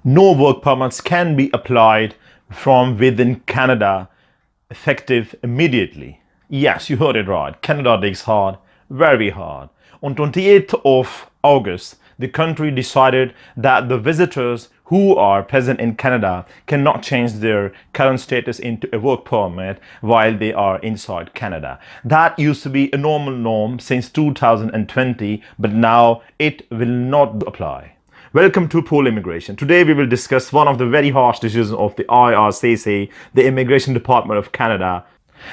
No work permits can be applied from within Canada effective immediately. Yes, you heard it right. Canada digs hard, very hard. On 28th of August, the country decided that the visitors who are present in Canada cannot change their current status into a work permit while they are inside Canada. That used to be a normal norm since 2020, but now it will not apply. Welcome to Poolimmigration. Today we will discuss one of the very harsh decisions of the IRCC, the Immigration Department of Canada.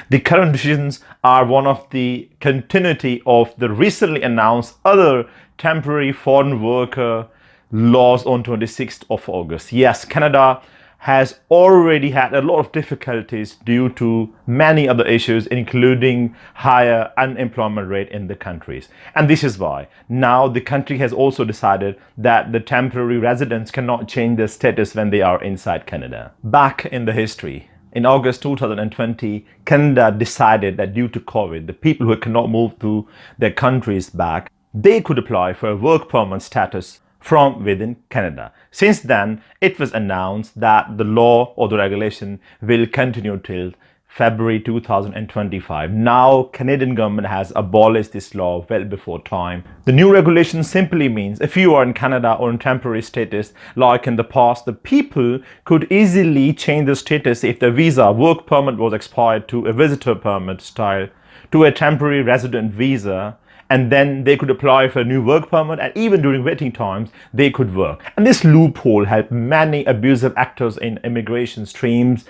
The current decisions are one of the continuity of the recently announced other temporary foreign worker laws on 26th of August. Yes, Canada has already had a lot of difficulties due to many other issues, including higher unemployment rate in the countries. And this is why now the country has also decided that the temporary residents cannot change their status when they are inside Canada. Back in the history, in August 2020, Canada decided that due to COVID, the people who cannot move to their countries back, they could apply for a work permit status from within Canada. Since then, it was announced that the law or the regulation will continue till February 2025. Now, Canadian government has abolished this law well before time. The new regulation simply means if you are in Canada on temporary status, like in the past, the people could easily change the status if the visa work permit was expired to a visitor permit style to a temporary resident visa, and then they could apply for a new work permit, and even during waiting times they could work. And this loophole helped many abusive actors in immigration streams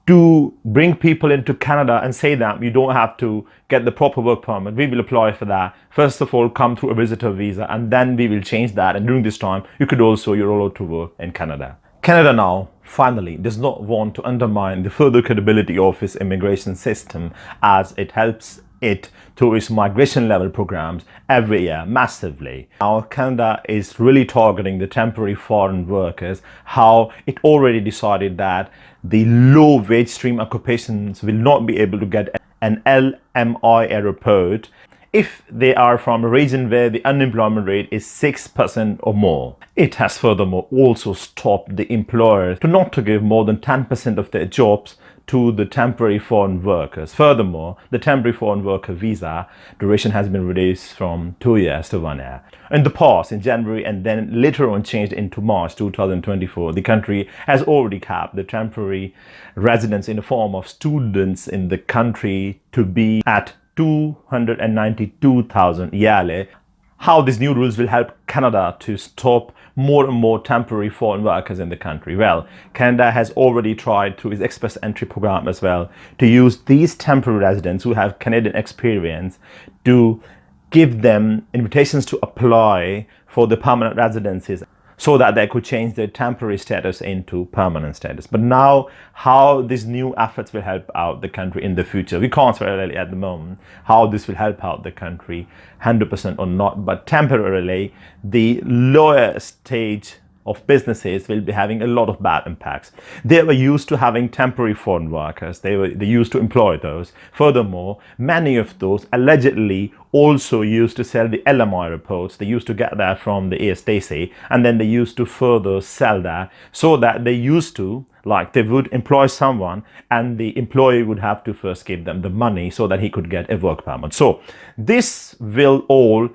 to bring people into Canada and say that you don't have to get the proper work permit, we will apply for that. First of all, come through a visitor visa, and then we will change that, and during this time you're allowed to work in Canada. Canada now finally does not want to undermine the further credibility of its immigration system, as it helps it through its migration level programs every year massively. Now Canada is really targeting the temporary foreign workers, how it already decided that the low wage stream occupations will not be able to get an LMIA report if they are from a region where the unemployment rate is 6% or more. It has furthermore also stopped the employers to not to give more than 10% of their jobs to the temporary foreign workers. Furthermore, the temporary foreign worker visa duration has been reduced from 2 years to 1 year. In the past, in January, and then later on changed into March 2024, the country has already capped the temporary residents in the form of students in the country to be at 292,000 yearly. How these new rules will help Canada to stop more and more temporary foreign workers in the country? Well, Canada has already tried through its express entry program as well to use these temporary residents who have Canadian experience to give them invitations to apply for the permanent residencies, so that they could change their temporary status into permanent status. But now, how these new efforts will help out the country in the future, we can't say really at the moment how this will help out the country 100% or not, but temporarily the lower stage of businesses will be having a lot of bad impacts. They were used to having temporary foreign workers. They used to employ those. Furthermore, many of those allegedly also used to sell the LMI reports. They used to get that from the ASDC, and then they used to further sell that, so that they used to, like, they would employ someone and the employee would have to first give them the money so that he could get a work permit. So this will all,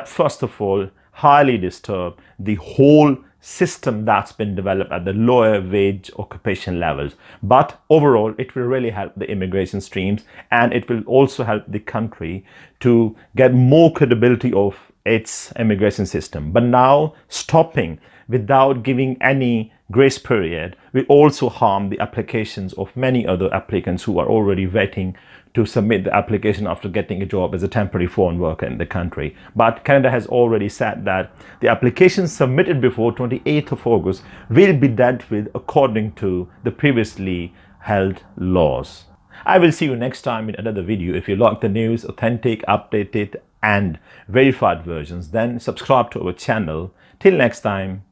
first of all, highly disturb the whole system that's been developed at the lower wage occupation levels. But overall, it will really help the immigration streams, and it will also help the country to get more credibility of its immigration system. But now stopping without giving any grace period will also harm the applications of many other applicants who are already waiting to submit the application after getting a job as a temporary foreign worker in the country. But Canada has already said that the applications submitted before 28th of August will be dealt with according to the previously held laws. I will see you next time in another video. If you like the news, authentic, updated and verified versions, then subscribe to our channel. Till next time,